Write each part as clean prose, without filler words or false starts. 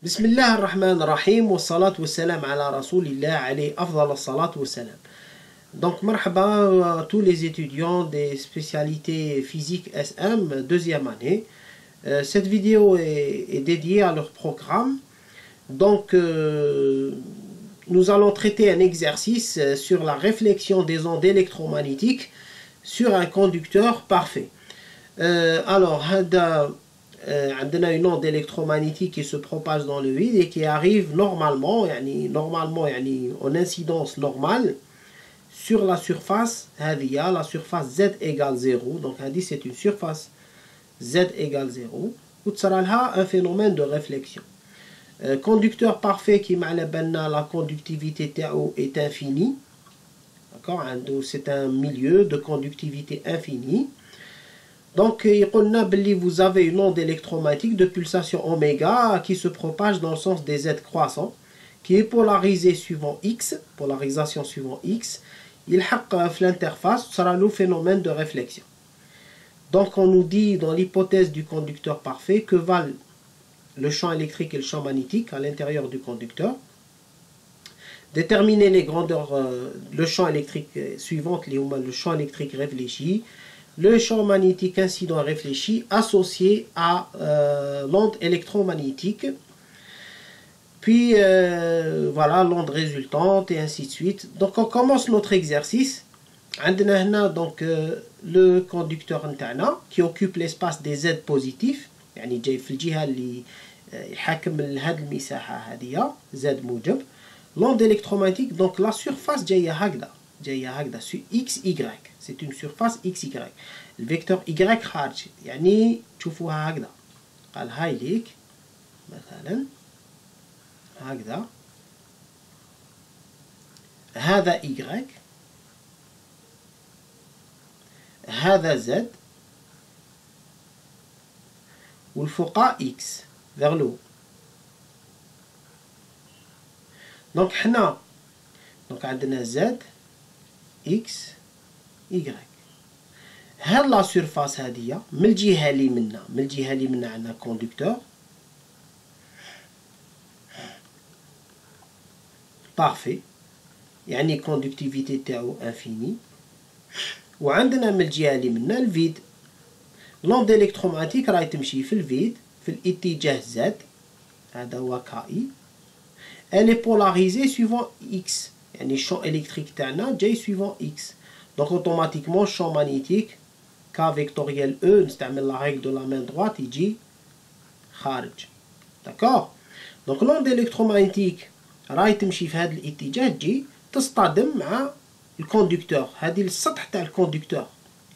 بسم الله الرحمن الرحيم والصلاة والسلام على رسول الله عليه أفضل الصلاة والسلام. Donc مرحبا à tous les étudiants des spécialités physique SM deuxième année. Cette vidéo est dédiée à leur programme. Donc nous allons traiter un exercice sur la réflexion des ondes électromagnétiques sur un conducteur parfait. Alors on a une onde électromagnétique qui se propage dans le vide et qui arrive normalement en incidence normale sur la surface la surface Z égale 0. Donc c'est une surface Z égale 0 où sera un phénomène de réflexion. Conducteur parfait qui m'a la conductivité TO est infinie. D'accord, c'est un milieu de conductivité infinie. Donc, vous avez une onde électromagnétique de pulsation oméga qui se propage dans le sens des Z croissants, qui est polarisée suivant X, polarisation suivant X. Il a l'interface, sera le phénomène de réflexion. Donc, on nous dit dans l'hypothèse du conducteur parfait que valent le champ électrique et le champ magnétique à l'intérieur du conducteur. Déterminer les grandeurs, le champ électrique suivant, le champ électrique réfléchi, le champ magnétique incident réfléchi associé à l'onde électromagnétique, puis voilà l'onde résultante et ainsi de suite. Donc on commence notre exercice. On a donc le conducteur interne qui occupe l'espace des Z positifs, يعني جاي في الجهة اللي يحكم لهاد المساحة هذه Z موجب. L'onde électromagnétique, donc la surface جاية هكذا sur XY. C'est une surface XY. Le vecteur Y خارج يعني تشوفوها هكذا. قال هاي ليك مثلا هكذا. هذا Y. هذا Z. والفوقا X vers le haut. Donc حنا عندنا Z X Y. هاد لا سيرفاس هادية من الجهة اللي منا عندنا كوندكتور بارفي يعني كوندكتيفيتي تاعو انفيني، وعندنا من الجهة اللي منا الفيد. لوند الكترومagnétique راهي تمشي في الفيد في الاتجاه Z، هذا هو كاي. elle est polarisée suivant X، يعني الشون électrique تاعنا جاي suivant X. Donc automatiquement champ magnétique K vectoriel E, نستعمل la règle de la main droite, يجي خارج. D'accord. Donc l'onde électromagnétique راهي تمشي في هذا الاتجاه تجي تصطدم مع الكوندكتور. هذه السطح تاع الكوندكتور،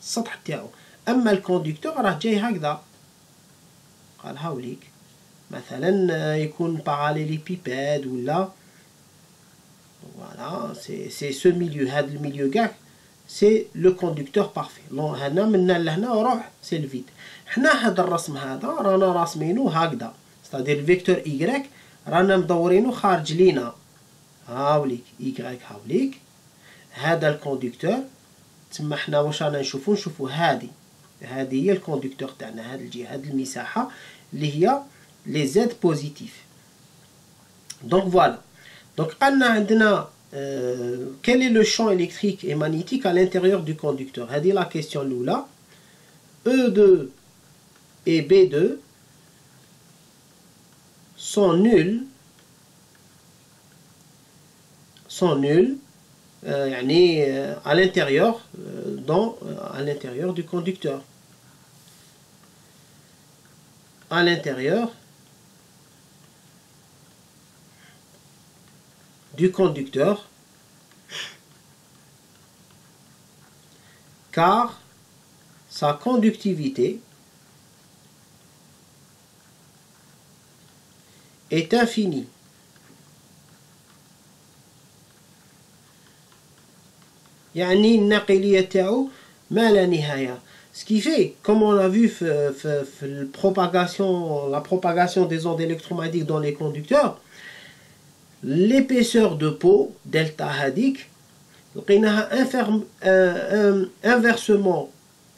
السطح تاعو. اما الكوندكتور راه جاي هكذا، قال هاوليك مثلا يكون باراليليبيباد ولا voilà c'est ce milieu. هذا الميليو كاع c'est le conducteur parfait. هنا من لهنا وروح c'est le vide. حنا هذا الرسم هذا رانا راسمينو هكذا، c'est-à-dire الفيكتور Y رانا مدورينو خارج لينا. هاوليك Y هاوليك هذا الكوندكتور. تما حنا واش رانا نشوفو هذه هي الكوندكتور تاعنا، هذه الجهة هذه المساحة اللي هي les Z positifs. Donc voilà. Donc عندنا quel est le champ électrique et magnétique à l'intérieur du conducteur? هذه la question الأولى. E2 et B2 sont nuls يعني à l'intérieur à l'intérieur du conducteur. À l'intérieur du conducteur, car sa conductivité est infinie. يعني الناقلية تاعو ما لا نهاية. Ce qui fait, comme on a vu la propagation des ondes électromagnétiques dans les conducteurs, l'épaisseur de peau delta هذيك لقيناها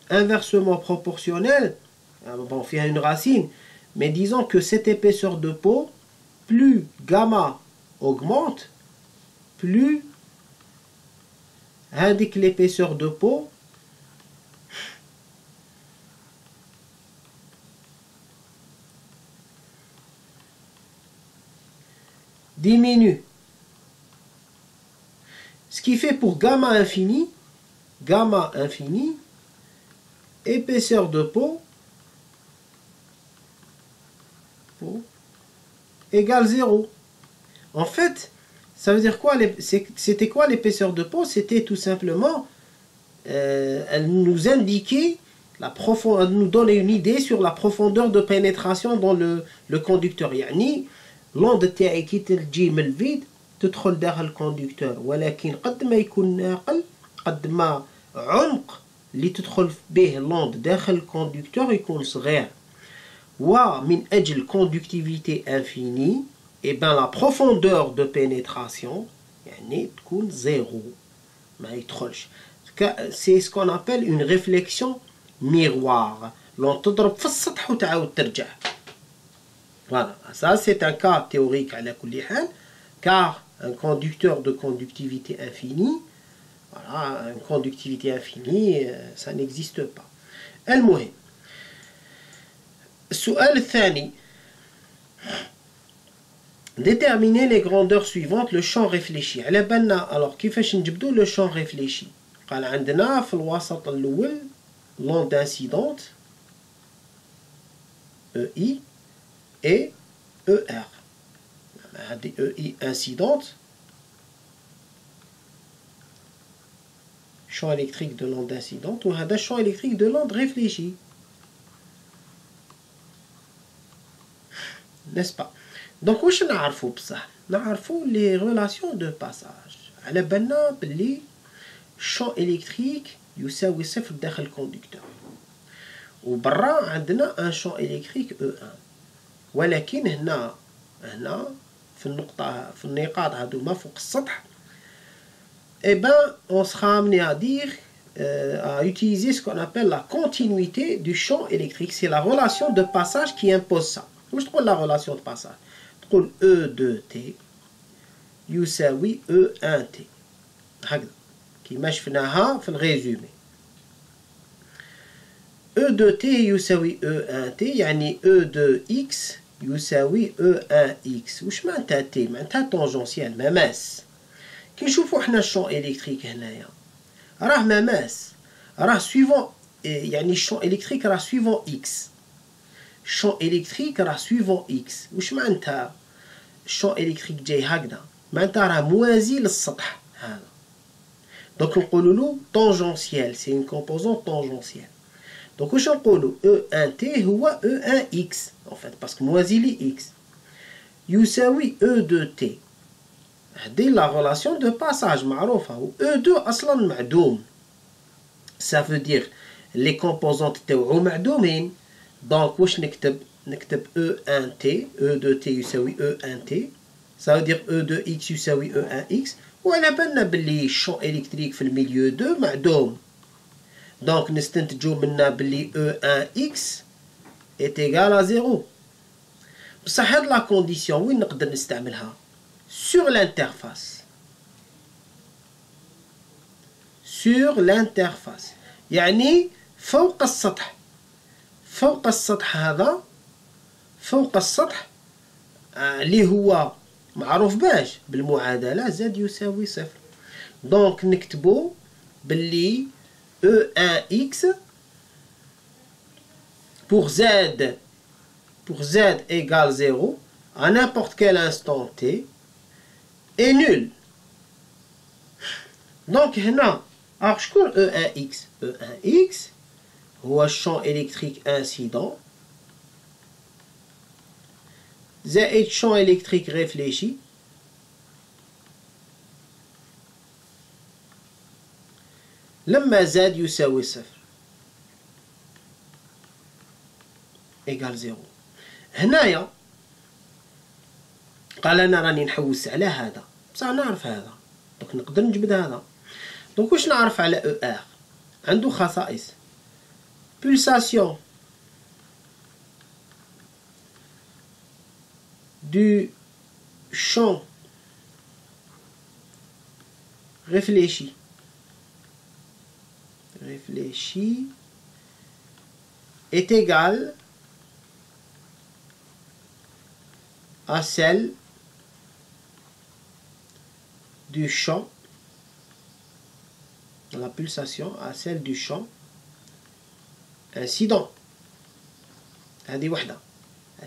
inversement proportionnelle. Bon, il y a une racine, mais disons que cette épaisseur de peau plus gamma augmente, plus indique l'épaisseur de peau diminue. Ce qui fait pour gamma infini, épaisseur de peau égale 0. En fait, ça veut dire quoi? C'était quoi l'épaisseur de peau? C'était tout simplement, elle nous indiquait, elle nous donnait une idée sur la profondeur de pénétration dans le conducteur. يعني l'onde تاعي كي تجي من الفيد تدخل داخل الكوندكتور، ولكن قد ما يكون ناقل قد ما عمق اللي تدخل به لوند داخل الكوندكتور يكون صغير. ومن أجل conductivité infinie، et bien la profondeur de pénétration يعني تكون زيرو، ما يدخلش. C'est ce qu'on appelle une réflexion miroir. لون تضرب في السطح وتعاود ترجع. Voilà, ça c'est un cas théorique على كل حال, car un conducteur de conductivité infinie, voilà, une conductivité infinie, ça n'existe pas. المهم السؤال الثاني, déterminer les grandeurs suivantes, le champ réfléchi. على بالنا alors كيفاش نجبدوا le champ réfléchi. قال عندنا في الوسط الأول l'onde incidente EI et ER. هذه EI incidente, champ électrique de l'onde incidente, وهذا champ électrique de l'onde réfléchie. N'est-ce pas? Donc واش نعرفوا بصح؟ نعرفوا les relations de passage. على بالنا بلي champ électrique يساوي صفر داخل الكوندكتور، وبرا عندنا un champ électrique E1. ولكن هنا في النقاط هذوما فوق السطح, eh ben on sera amené à dire à utiliser ce qu'on appelle la continuité du champ électrique. C'est la relation de passage qui impose ça. واش تقول la relation de passage؟ تقول E2T يساوي E1T هكذا كيما شفناها في الريزومي. E2T يساوي E1T يعني E2X يساوي E1X. وش معناتها T؟ معناتها تونجونسيال مماس. كي نشوفو حنا الشون إلكتريك هنايا راه مماس، راه سويفون، يعني الشون إلكتريك راه سويفون إكس. الشون إلكتريك راه سويفون إكس. وش معناتها الشون إلكتريك جاي هكذا؟ معناتها راه موازي للسطح هذا. دونك نقولولو تونجونسيال، سي اون كومبوزون تونجونسيال. دونك واش نقولو E1T هو E1X en fait باسكو موازي لي X يساوي E2T. هذه لا ريلاسيون دو باساج معروفة. و E2 أصلا معدوم، ça veut dire لي كومبوزونت تاوعو معدومين. دونك واش نكتب E1T، E2T يساوي E1T، ça veut dire E2X يساوي E1X. وعلى بالنا بلي الشون إلكتريك في الميليو 2 معدوم، دونك نستنتجو منا بلي E1X est égal à 0. بصح هاد لا كونديسيون وين نقدر نستعملها؟ sur l'interface. sur l'interface يعني فوق السطح. فوق السطح هذا، فوق السطح اللي هو معروف باش بالمعادلة Z يساوي صفر. دونك نكتبو باللي E1X pour Z égale 0 à n'importe quel instant T est nul. Donc هنا شكون E1X؟ E1X هو الشون إلكتريك انسيدون زائد شون إلكتريك ريفليشي لما Z يساوي صفر إيكال 0. هنايا قال أنا راني نحوس على هذا، بصح نعرف هذا، دونك نقدر نجبد هذا. دونك واش نعرف على ER؟ عنده خصائص pulsation du champ réfléchi est égal à celle du champ, la pulsation à celle du champ incident. هذه وحدة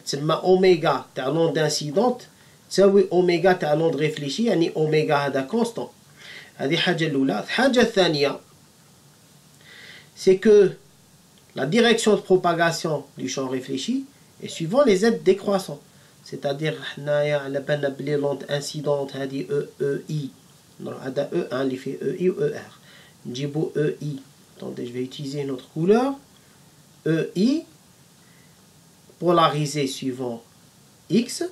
تسمى أوميغا تاع لوند انسيدونت تساوي أوميغا تاع لوند ريفليشي، يعني أوميغا هذا كونستون. هذه حاجة الأولى. الحاجة الثانية c'est que la direction de propagation du champ réfléchi est suivant les z décroissants. C'est-à-dire حنايا على بالنا بلي لوند انسيدونت هذه EI، هذا E1 اللي فيه EI و ER، نجيبو EI. Attendez, je vais utiliser une autre couleur. EI polarisé suivant X,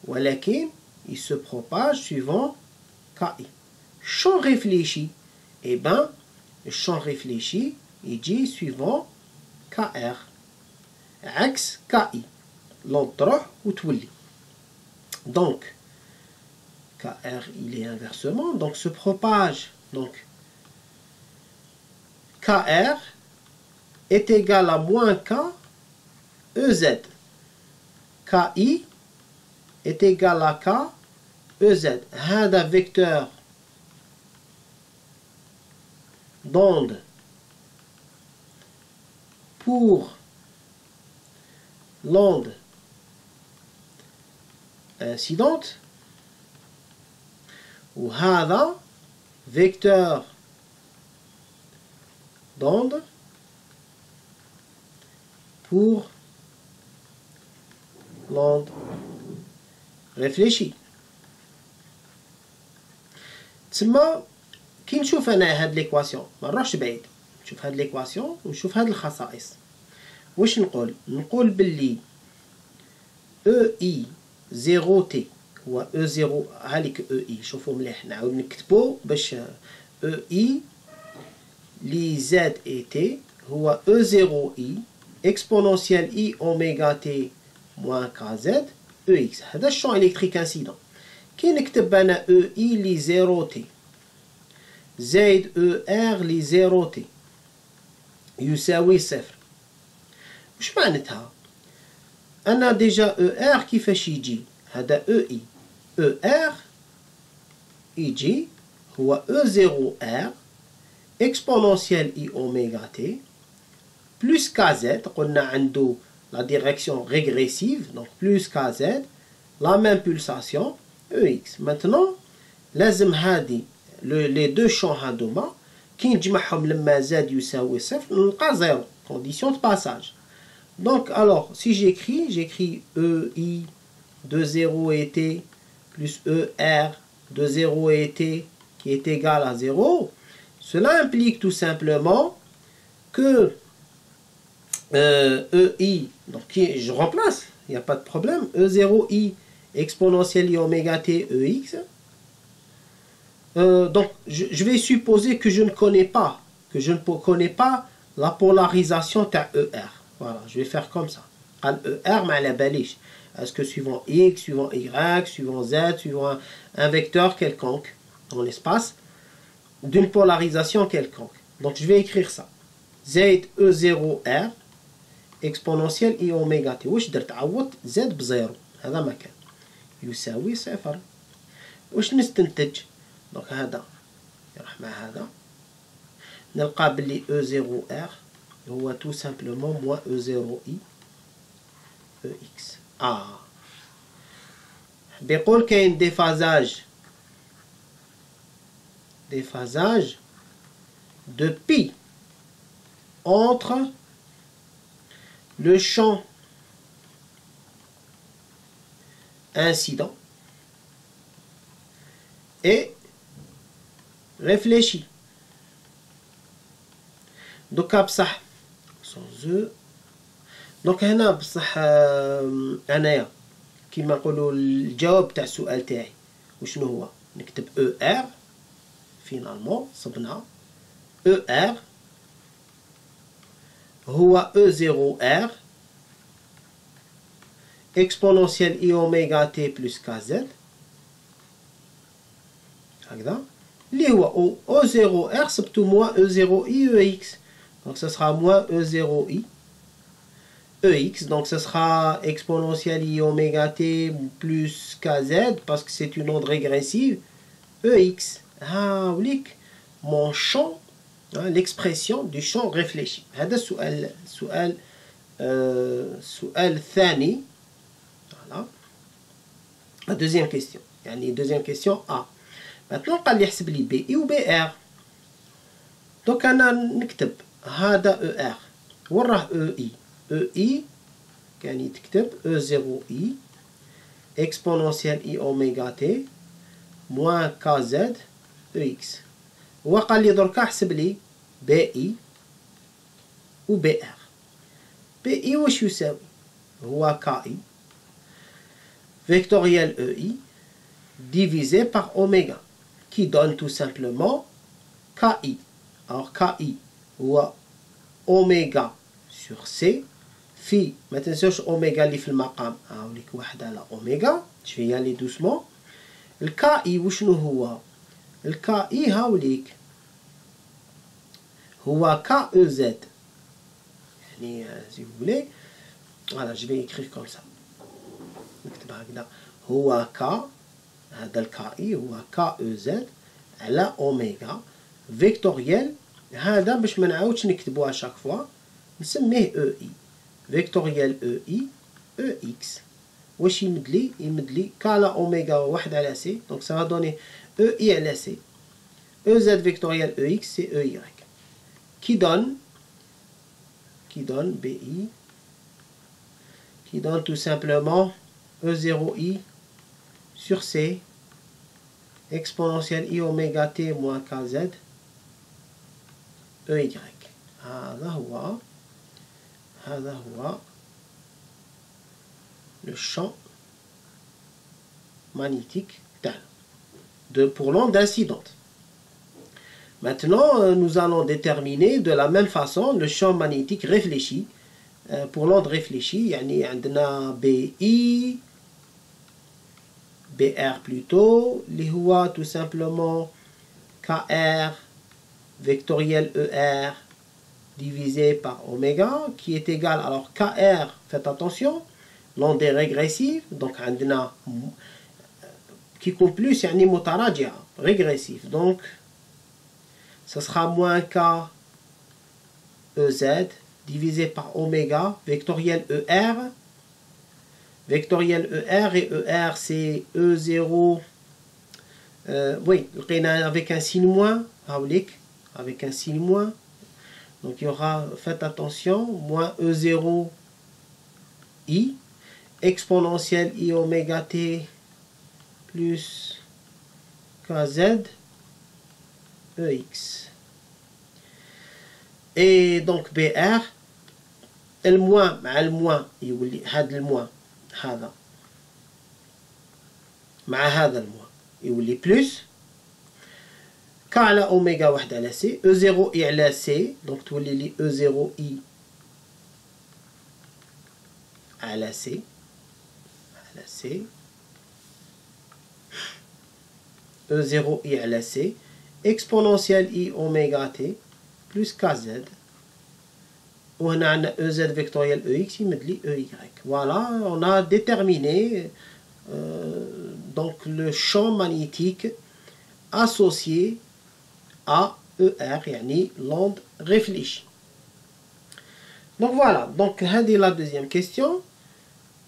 ولكن il se propage suivant KI. Champ réfléchi, eh ben, le champ réfléchi, il dit suivant KR. عكس KI. L'autre تروح وتولي. Donc, KR, il est inversement, donc se propage. Donc, KR est égal à moins K EZ. KI est égal à K EZ. هذا vecteur d'onde pour l'onde incidente, وهذا vecteur d'onde pour l'onde réfléchie. تسمى كي نشوف انا هاد ليكواسيون ما نروحش بعيد، نشوف هاد ليكواسيون ونشوف هاد الخصائص. واش نقول باللي EI 0T هو E0 هاليك EI. شوفوا مليح نعاود نكتبو باش EI لي Z et T هو E0I exponentielle I oméga T moins KZ EX. هذا الشون إلكتريك انسيدون. كي نكتب أنا EI لي 0T زائد ER لي 0T يساوي صفر. وش معناتها؟ أنا ديجا ER كيفاش يجي؟ هذا EI ER يجي هو E0R exponentielle I oméga T plus KZ. قلنا عنده la direction régressive, donc plus KZ, la même pulsation EX. Maintenant لازم هذه les deux champs هادوما كي نجمعهم لما Z يساوي صفر نلقى زيرو. Condition de passage. Donc alors si j'écris EI de 0 et T plus ER de 0 et T qui est égal à 0, cela implique tout simplement que EI, donc je remplace, il n'y a pas de problème, E0I exponentielle I oméga T EX. Donc je vais supposer que je ne connais pas la polarisation de ER. Voilà, je vais faire comme ça. ER, mais à la baliche. Est-ce que suivant X, suivant Y, suivant Z, suivant un vecteur quelconque dans l'espace, d'une polarisation quelconque. Donc je vais écrire ça. Z E0R exponentielle I oméga T. واش درت؟ عوضت Z بزيرو. هذا مكان يساوي صفر. واش نستنتج؟ دونك هذا يروح مع هذا. نلقى بلي E0R هو tout simplement moins E0I EX. بيقول كاين déphasage de pi entre le champ incident et réfléchi. دوكا بصح sans E. دونك هنا بصح انايا كيما نقولوا الجواب تاع السؤال تاعي وشنو هو؟ نكتب ER فينالمون صبنا ER هو E0R exponentielle I oméga T plus KZ هكذا اللي هو O0R سبتو moins E0I EX. Donc ce sera moins E0I EX. Donc ce sera exponentielle I oméga T plus KZ parce que c'est une onde régressive EX. Ah, mon champ, hein, l'expression du champ réfléchi. هذا السؤال الثاني. Voilà. La deuxième question. يعني deuxième question A. Maintenant قال لي يحسب لي BI و BR. Donc أنا نكتب هذا ER وين راه EI. EI كان تكتب E0I exponentielle I oméga T moins KZ EX. وقال لي دركا حسب لي BI و BR. BI واش يساوي؟ هو KI vectoriel EI divisé par oméga qui donne tout simplement KI. Alors KI هو oméga sur C في ما تنسوش اوميغا اللي في المقام هاوليك واحد على اوميغا. Je vais y aller doucement. الكاي وشنو هو؟ الكاي هاوليك هو كا او زد يعني si vous voulez voilà je vais écrire comme ça نكتب هكذا هو كا هذا الكاي هو كا او زد على اوميغا فيكتوريال. هذا باش ما نعاودش نكتبوها شاك فوا نسميه او اي فيكتوريال او اي او اكس. واش يمد لي؟ يمد لي ك على اوميغا واحد على سي. دونك سا va donner او اي على سي او زد فيكتوريال او اكس سي او يغريك qui donne BI qui donne tout simplement E0I sur C exponentielle I oméga T moins KZ EY. هذا هو le champ magnétique pour l'onde incidente. Maintenant, nous allons déterminer de la même façon le champ magnétique réfléchi. Pour l'onde réfléchie, يعني عندنا BI, BR plutôt, اللي هو tout simplement KR vectoriel ER divisé par oméga qui est égal, alors KR, faites attention, l'onde est régressive, donc عندنا qui compte plus يعني متراجعة régressif, donc ce sera moins K EZ divisé par oméga vectoriel ER. Vectoriel ER et ER c'est E0. Oui, avec un signe moins, avec un signe moins. Donc il y aura, faites attention, moins E0 I exponentielle I oméga T plus KZ EX. Et donc BR الموان مع الموان يولي هذا الموان هذا مع هذا الموان يولي بلس ك على اوميغا واحد على سي او 0 اي على سي دونك تولي لي او 0 اي على سي او 0 اي على سي exponentielle I oméga T plus KZ. وهنا عندنا EZ vectoriel EX يمد لي EY. Voilà, on a déterminé donc le champ magnétique associé à ER, يعني l'onde réfléchie. Donc voilà, donc هذه la deuxième question.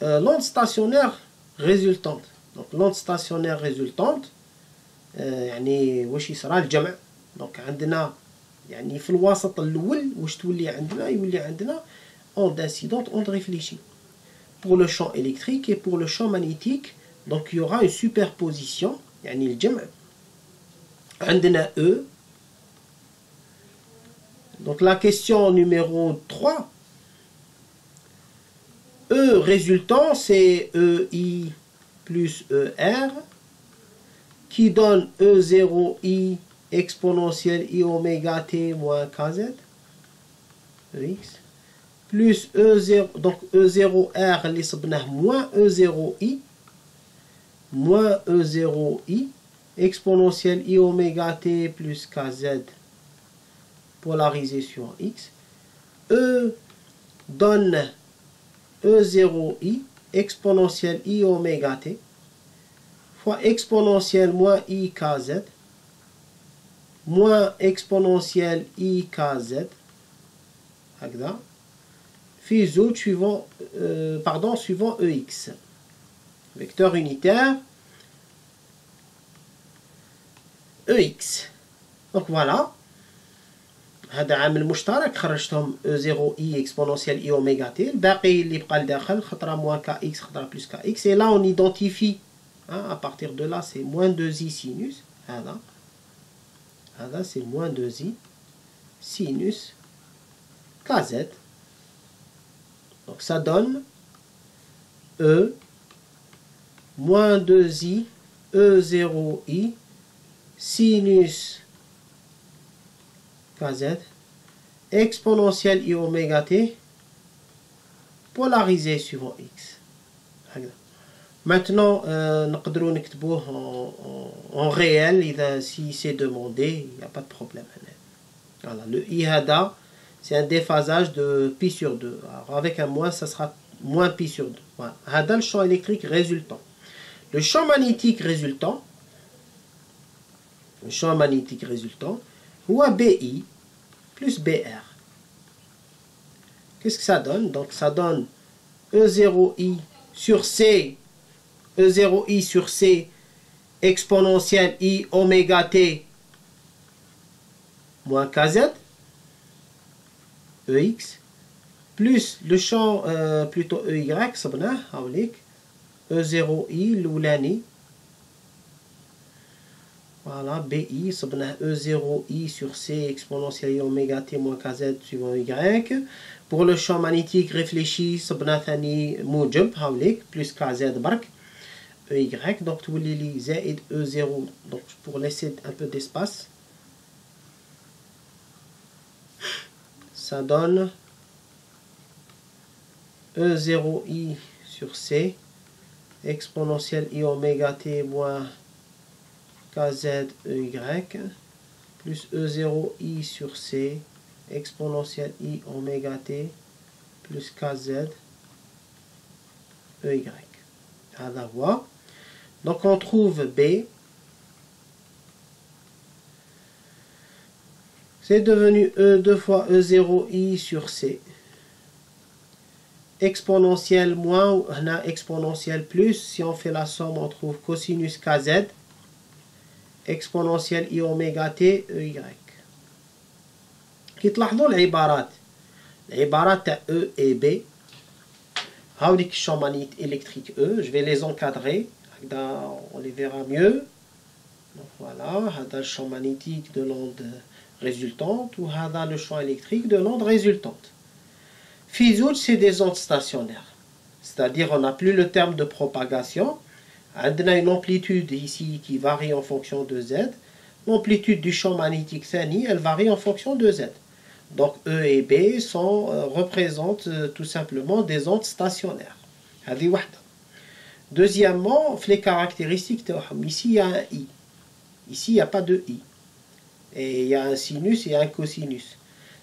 L'onde stationnaire résultante. Donc l'onde stationnaire résultante يعني واش يصرى الجمع. دونك عندنا يعني في الوسط الاول واش تولي عندنا يولي عندنا onde incidente onde réfléchie pour le champ électrique et pour le champ magnétique. Donc il y aura une superposition يعني الجمع عندنا E. Donc la question numéro 3, E résultant c'est EI plus ER qui donne E0I exponentielle I oméga T moins KZ EX plus E0, donc E0R اللي صبناه moins E0I exponentielle I oméga T plus KZ polarisé sur X. E donne E0I exponentielle I oméga T fois exponentielle moins I KZ moins exponentielle I KZ. هكذا في زوج suivant EX. Vecteur unitaire EX. Donc voilà. هذا عامل مشترك خرجتهم E0I exponentielle I oméga T. الباقي اللي بقى لداخل خطرة moins KX خطرة plus KX. Et là on identifie. À partir de là c'est moins 2I sinus. هذا c'est moins 2I sinus KZ. Donc ça donne E moins 2I E0I sinus KZ exponentielle I oméga T polarisé suivant X. Maintenant, نقدروا نكتبوه en réel si c'est demandé, il n'y a pas de problème. Voilà, le I هذا c'est un déphasage de pi sur 2. Alors avec un moins, ça sera moins pi sur 2. Voilà. هذا le champ électrique résultant. Le champ magnétique résultant, هو BI plus BR. Qu'est-ce que ça donne? Donc ça donne E0I sur C, E0I sur C exponentielle I oméga T moins KZ, EX, plus le champ plutôt EY, صبناه هاوليك E0I الأولاني. Voilà, BI, صبناه E0I sur C exponentielle I oméga T moins KZ suivant Y. Pour le champ magnétique réfléchi, صبناه ثاني موجب هاوليك plus KZ برك EY. Donc تولي لي زائد E0. Donc pour laisser un peu d'espace, ça donne E0I sur C exponentielle I oméga T moins KZ EY plus E0I sur C exponentielle I oméga T plus KZ EY. هذا هو. Donc on trouve B. C'est devenu E 2 fois E0I sur C. Exponentielle moins, on a exponentielle plus. Si on fait la somme, on trouve cosinus KZ. Exponentielle I oméga T EY. كي تلاحظوا العبارات تاع E et B. هاوليك champ magnétique électrique E. Je vais les encadrer. On les verra mieux. Donc voilà, هذا le champ magnétique de l'onde résultante ou هذا le champ électrique de l'onde résultante. Fizout, c'est des ondes stationnaires. C'est-à-dire on n'a plus le terme de propagation. On a une amplitude ici qui varie en fonction de Z. L'amplitude du champ magnétique Thani, elle varie en fonction de Z. Donc E et B représentent tout simplement des ondes stationnaires. هذه واحدة. Deuxièmement, les caractéristiques, ici il y a un I. Ici il n'y a pas de I. Et il y a un sinus et un cosinus.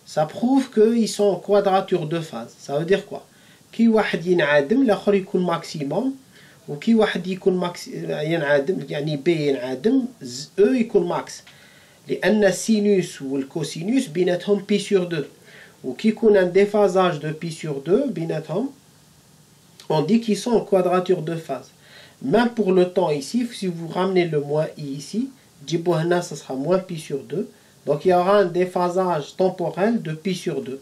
Ça prouve qu'ils sont en quadrature de phase. Ça veut dire quoi? كي واحد ينعدم الآخر يكون ماكسيموم وكي واحد يكون ينعدم يعني B ينعدم E يكون ماكس. لأن السينوس والكوسينوس بيناتهم pi sur 2. وكي يكون un déphasage de pi sur 2 بيناتهم, on dit qu'ils sont en quadrature de phase. Même pour le temps ici, si vous ramenez le moins I ici, ça sera moins pi sur 2. Donc il y aura un déphasage temporel de pi sur 2.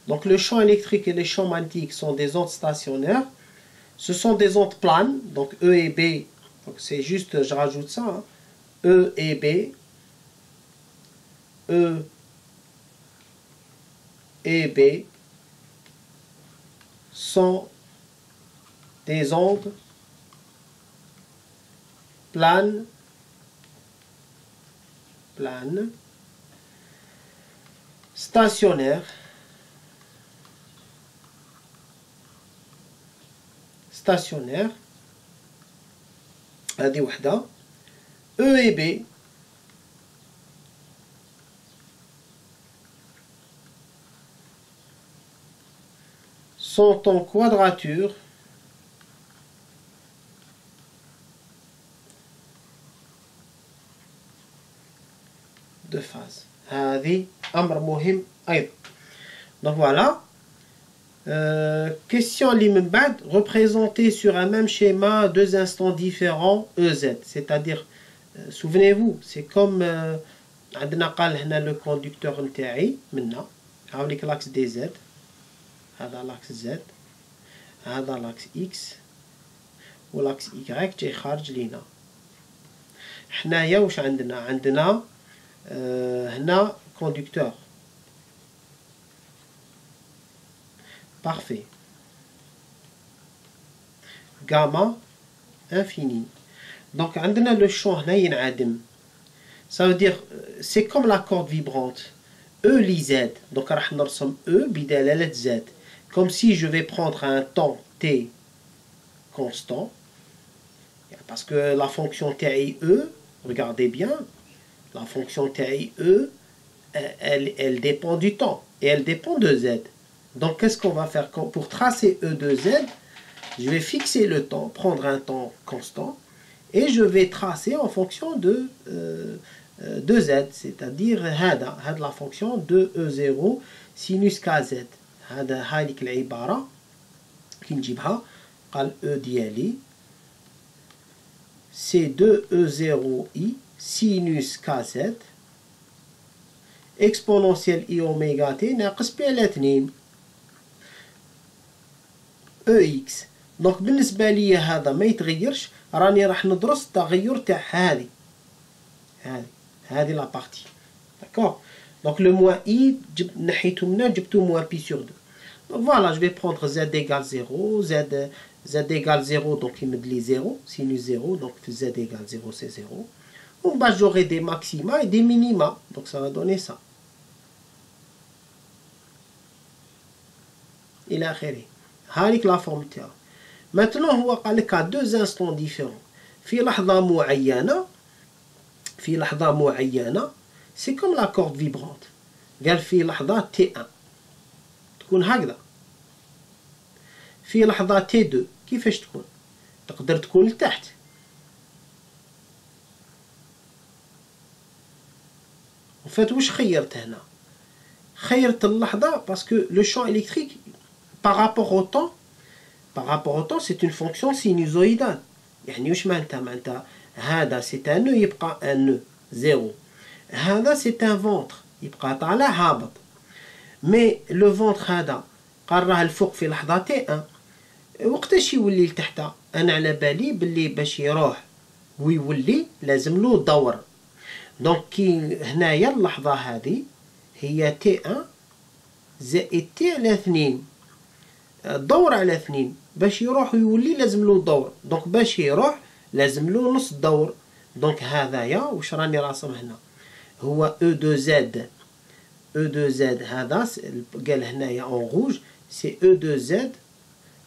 Donc le champ électrique et les champs magnétiques sont des ondes stationnaires. Ce sont des ondes planes, donc E et B. Donc c'est juste, je rajoute ça, hein. E et B. E et B sont des ondes planes, stationnaires, هذه وحدة. E et B sont en quadrature de phase. هذه أمر مهم أيضا. Donc voilà. Question li min ba'd, représenter sur un même schéma deux instants différents EZ. C'est-à-dire, souvenez-vous, c'est comme عندنا قال هنا le conducteur نتاعي منا هاوليك l'axe DZ. هذا l'axe Z. هذا l'axe X. و l'axe Y جاي خارج لينا. حنايا واش عندنا؟ عندنا هنا conducteur. Parfait. Gamma infini. Donc, on a le champ هنا. Ça veut dire, c'est comme la corde vibrante. E li Z. Donc, on va E بدلالة Z. Comme si je vais prendre un temps T constant. Parce que la fonction TIE, regardez bien, la fonction TIE, elle dépend du temps. Et elle dépend de Z. Donc, qu'est-ce qu'on va faire? Pour tracer E de Z, je vais fixer le temps, prendre un temps constant, et je vais tracer en fonction de Z, c'est-à-dire la fonction de E0 sinus KZ. هذيك العبارة كي نجيبها قال E ديالي c'est 2E0I sinus KZ exponentielle I oméga T ناقص ب على 2 EX. دونك بالنسبة لي هذا ما يتغيرش، راني راح ندرس التغير تاع هذه لا بارتي. داكور. دونك لو موان اي نحيتو منا جبتو موان بي سور 2. دونك فوالا جو في بروندر Z égale 0 Z égale 0 donc يمد لي 0 sinus 0 donc Z égale 0 c'est 0. ومن بعد j'aurai des maxima et des minima donc ça va donner ça إلى آخره. هذيك لا فورم تاعو. Maintenant هو قال لك deux instants différents. في لحظة معينة c'est comme la corde vibrante. قال في لحظة T1 تكون هكذا. في لحظة T2 كيفاش تكون؟ تقدر تكون لتحت. وفات واش خيرت هنا؟ خيرت اللحظة parce que le champ électrique par rapport au temps c'est une fonction sinusoïdale. يعني واش معناتها هذا c'est un nœud يبقى un nœud 0. هذا c'est un ventre يبقى طالع هابط. mais le ventre هذا قراه الفوق في لحظة T1 وقتاش يولي لتحت؟ انا على بالي باللي باش يروح ويولي لازم له دور. دونك كي هنايا اللحظة هذه هي T1 زائد T على 2 دور على 2 باش يروح ويولي لازم له دور. دونك باش يروح لازم له نص دور. دونك هذايا واش راني راسم هنا هو E2Z هذا قال هنايا اون روج سي E2Z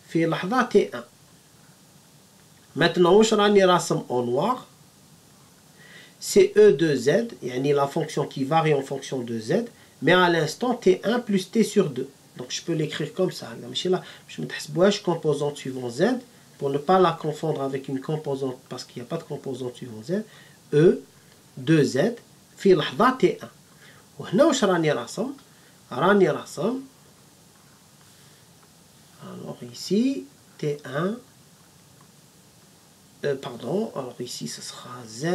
في لحظة T1. maintenant واش راني راسم اون نوار c'est E2Z يعني la fonction qui varie en fonction de Z mais à l'instant T1 plus T sur 2. Donc je peux l'écrire comme ça. Je me dis composante suivant Z pour ne pas la confondre avec une composante parce qu'il n'y a pas de composante suivant Z. E 2Z في لحظة T1. وهنا واش راني راسم؟ راني راسم alors ici T1 pardon, alors ici ce sera Z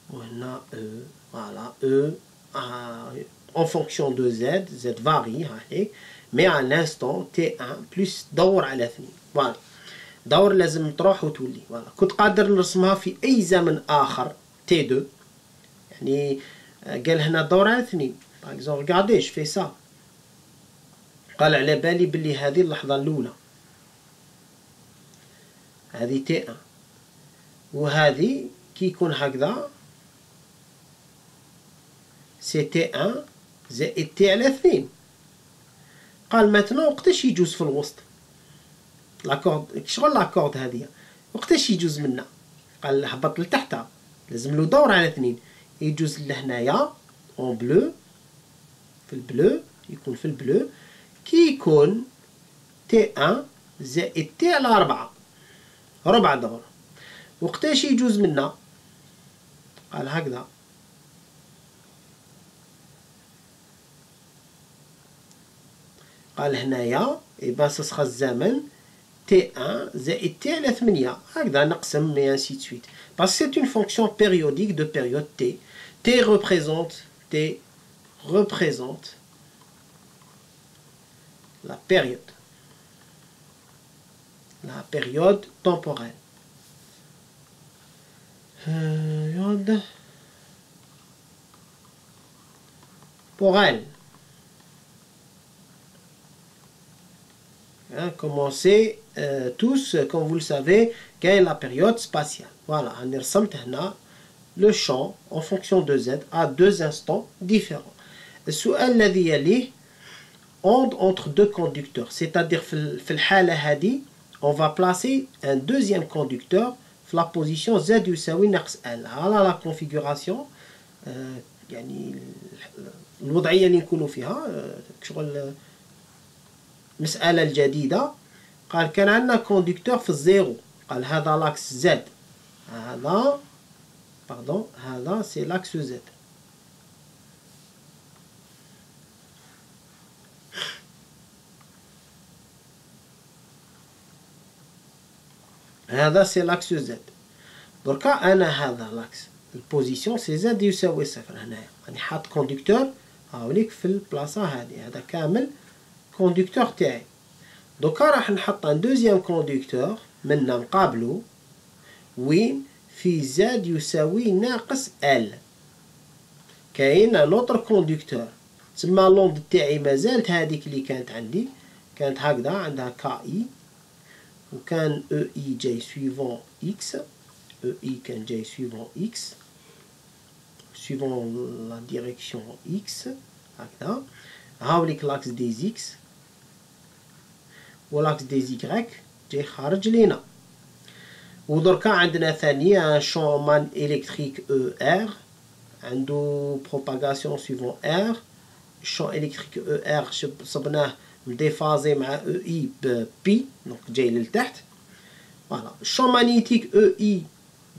وهنا E voilà E en fonction de Z varie mais à l'instant T1 plus دور على 2. voilà دور لازم تروح وتولي. voilà كنت قادر نرسمها في أي زمن آخر T2 يعني قال هنا دور على 2 par exemple regardez je fais ça قال على بالي باللي هذه اللحظة الأولى هذه T1 وهذه كي يكون هكذا سي T1 زائد T على 2. قال مثلا وقتاش يجوز في الوسط لاكورد شغل لاكورد هذه وقتاش يجوز منا قال هبط لتحتها لازم له دور على 2 يجوز لهنايا اون بلو في البلو يكون في البلو كي يكون تي 1 زائد تي على 4 ربع دورة. وقتاش يجوز منا؟ قال هكذا قال هنايا يبقى سخ الزمن تي 1 زائد تي على 8 هكذا نقسم et ainsi de suite parce que c'est une fonction périodique de période t. T représente la période temporelle. Temporelle. Commencez tous, comme vous le savez, quelle est la période spatiale. Voilà, on a le champ en fonction de z à 2 instants différents. السؤال الذي يليه onde entre deux conducteurs, c'est-à-dire في الحالة هذه on va placer un deuxième conducteur في la position z يساوي ناقص l. على la configuration يعني الوضعية اللي نكونوا فيها شغل المسألة الجديدة. قال كان عندنا كوندكتور في الزيرو قال هذا لاكس زد هذا سي لاكس زد هذا سي لاكس زد. دركا انا هذا لاكس البوزيسيون سي زد يساوي صفر. هنايا راني حاط كوندكتور هاوليك في البلاصه هذه هذا كامل كوندكتور تاعي. دوكا راح نحط ان دوزيام كوندكتور منا نقابلو وين في زد يساوي ناقص ال. كاين ان اوتر كوندكتور تسمى لوند تاعي مازالت هذيك اللي كانت عندي كانت هكذا عندها كا اي وكان او اي جاي سويفون اكس او اي كان جاي سويفون اكس سويفون لا ديريكسيون اكس هكذا. هاوليك لاكس دي اكس ولاكس دي زيكغيك جاي خارج لينا. ودركا عندنا ثانية شون مان إلكتريك او ار عنده بروباغاسيون سويفون ار. الشون إلكتريك او ار صبناه مديفازي مع او اي بي دونك جاي للتحت. فوالا الشون مانيتيك او اي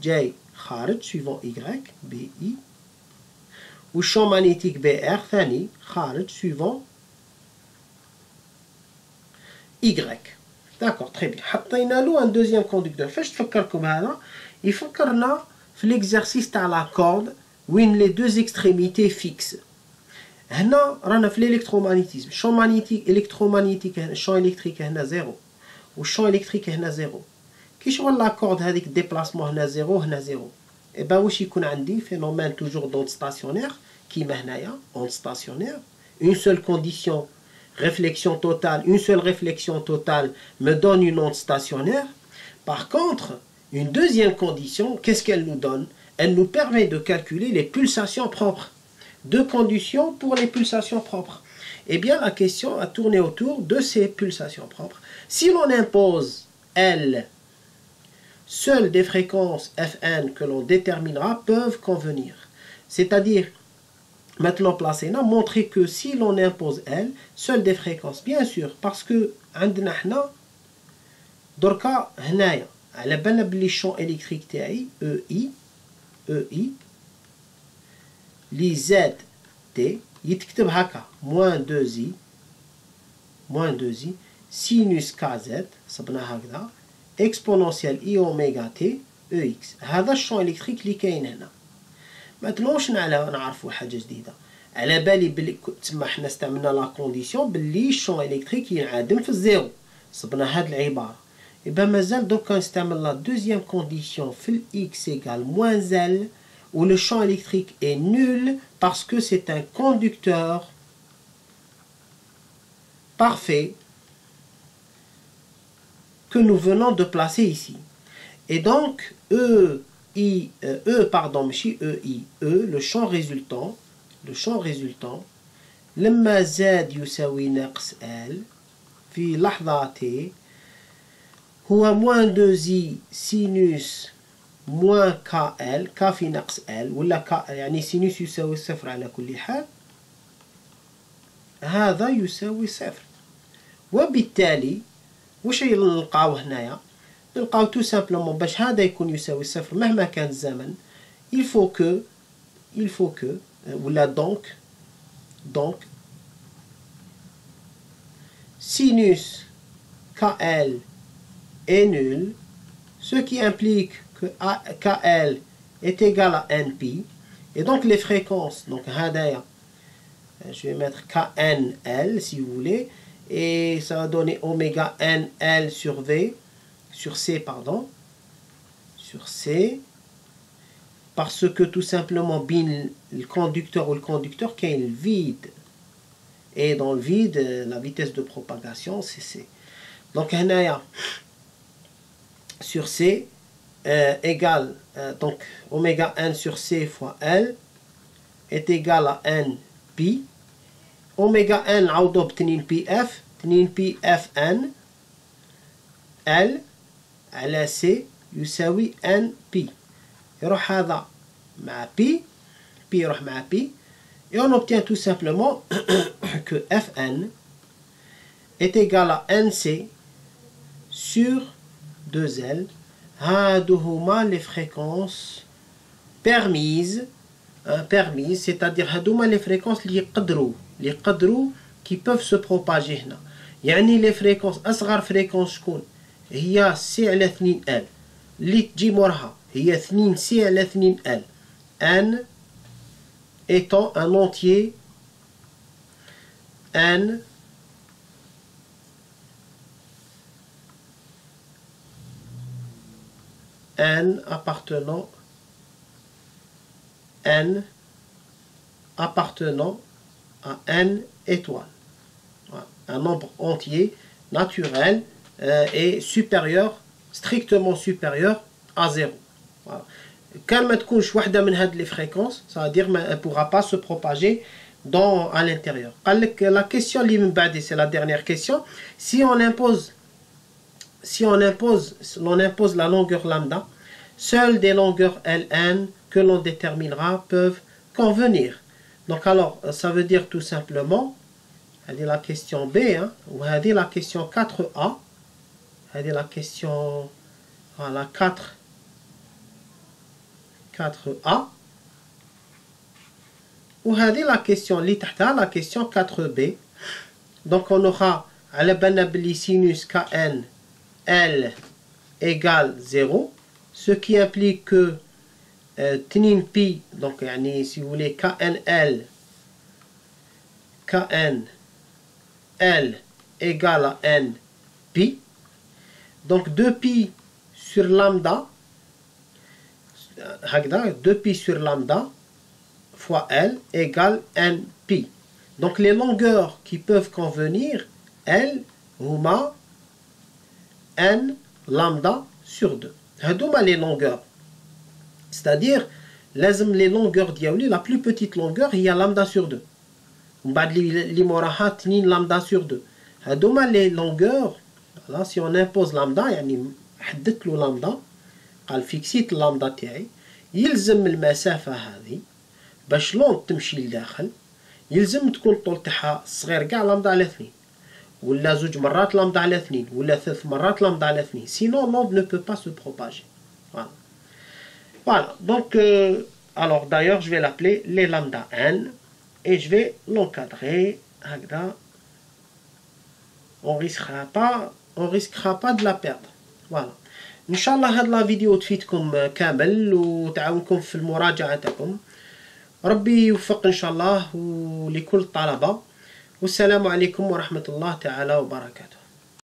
جاي خارج سويفون ايكغيك بي اي والشون مانيتيك بي ار ثاني خارج سويفون Y. D'accord, très bien. حطينا له un deuxième conducteur. فاش تفكركم هذا؟ يفكرنا في l'exercice تاع لا كورد وين les deux extrémités fixes. هنا رانا في الالكترومagnétisme. الشون مانيتيك الكترومagnétique الشون الكتريك هنا زيرو والشون الكتريك هنا زيرو. كي شغل لا كورد هذيك ديبلاسمون هنا زيرو هنا زيرو. إبا واش يكون عندي فينومين توجور دونت ستاسيونير كيما هنايا اون ستاسيونير. Une seule condition réflexion totale, une seule réflexion totale me donne une onde stationnaire. Par contre, une deuxième condition, qu'est-ce qu'elle nous donne? Elle nous permet de calculer les pulsations propres. Deux conditions pour les pulsations propres. Eh bien, la question a tourné autour de ces pulsations propres. Si l'on impose L, seules des fréquences Fn que l'on déterminera peuvent convenir. C'est-à-dire, maintenant placé là, montrer que si l'on impose L, seules des fréquences, bien sûr, parce que عندنا حنا دركا هنايا على بالنا بلي الشون الكتريك تاعي او اي لي زد تي يتكتب هكا موان 2 زي سينوس كا زد صبنا هكذا اكسبونونسيال اي اوميغا تي او اكس. هذا الشون الكتريك اللي كاين هنا. ما تنوش نعرفوا حاجه جديده. على بالي بلي تما حنا استعملنا لا كونديسيون بلي الشون الكتريك ينعدم في الزيرو صبنا هاد العباره. يبقى مازال دوكا نستعمل لا دوزيام كونديسيون في الاكس ايغال موان زل où le champ électrique est nul parce que c'est un conducteur parfait que nous venons de placer ici. Et donc le champ résultant لما زاد يساوي ناقص L في لحظة T هو موان 2 زي سينوس moins KL K في ناقص L ولا K يعني سينوس يساوي صفر على كل حال هذا يساوي صفر وبالتالي وش نلقاو هنايا نلقاو tout simplement باش هذا يكون يساوي صفر مهما كان الزمن il faut que ولا donc sinus KL est nul ce qui implique que KL est égal à NP et donc les fréquences donc هذايا je vais mettre KNL si vous voulez et ça va donner oméga NL sur C pardon sur C parce que tout simplement bin le conducteur ou le conducteur qui est le vide et dans le vide la vitesse de propagation c'est C donc هنايا sur C égale donc oméga N sur C fois L est égal à N pi oméga N عوضو بتنين بي اف تنين بي اف N L على C يساوي N pi يروح هذا مع P يروح مع P et on obtient tout simplement que Fn est égal à Nc sur 2L هادو هما les fréquences permises c'est-à-dire هادوما les fréquences اللي يقدروا qui peuvent se propager هنا يعني les fréquences أصغر fréquence شكون هي C على 2L اللي تجي موراها هي 2C على 2L N étant un entier N appartenant à N étoiles. Voilà. Un nombre entier naturel et supérieur, strictement supérieur à 0. Voilà. Quand ما تكونش واحدة من هاد les fréquences, ça veut dire qu'elle ne pourra pas se propager à l'intérieur. La question اللي من بعد, c'est la dernière question. Si on impose la longueur lambda, seules des longueurs Ln que l'on déterminera peuvent convenir. Donc alors, ça veut dire tout simplement, c'est la question B, hein, ou c'est la question 4A, c'est la question voilà, 4A, ou c'est la question la question 4B. Donc on aura à la banabli sinus Kn L égale 0, ce qui implique que تنين pi, donc si vous voulez KNL égale à N pi, donc 2pi sur lambda 2pi sur lambda fois L égale N pi. Donc les longueurs qui peuvent convenir, L هما N lambda sur 2. هادوما les longueurs. C'est-à-dire, les longueurs diaouli, la plus petite longueur, il y a lambda sur 2. Les moraha tnin lambda sur 2. هادوما les longueurs, voilà, si on impose lambda, يعني حددت له lambda, قال فيكسيت اللامدا تاعي، يلزم المسافة هذه باش لون تمشي لداخل، يلزم تكون الطول تاعها صغير كاع لامدا على 2. ولا زوج مرات لامدا على 2 ولا 3 مرات لامدا على 2. Sinon, l'onde ne peut pas se propager. Voilà. Voilà, donc, alors d'ailleurs, je vais l'appeler les lambda n et je vais l'encadrer. On risquera pas de la perdre. Voilà. Inch'Allah, هاد la vidéo تفيدكم كامل وتعاونكم في المراجعة تاعكم. ربي يوفق إن شاء الله ولكل الطلبة. والسلام عليكم ورحمة الله تعالى وبركاته.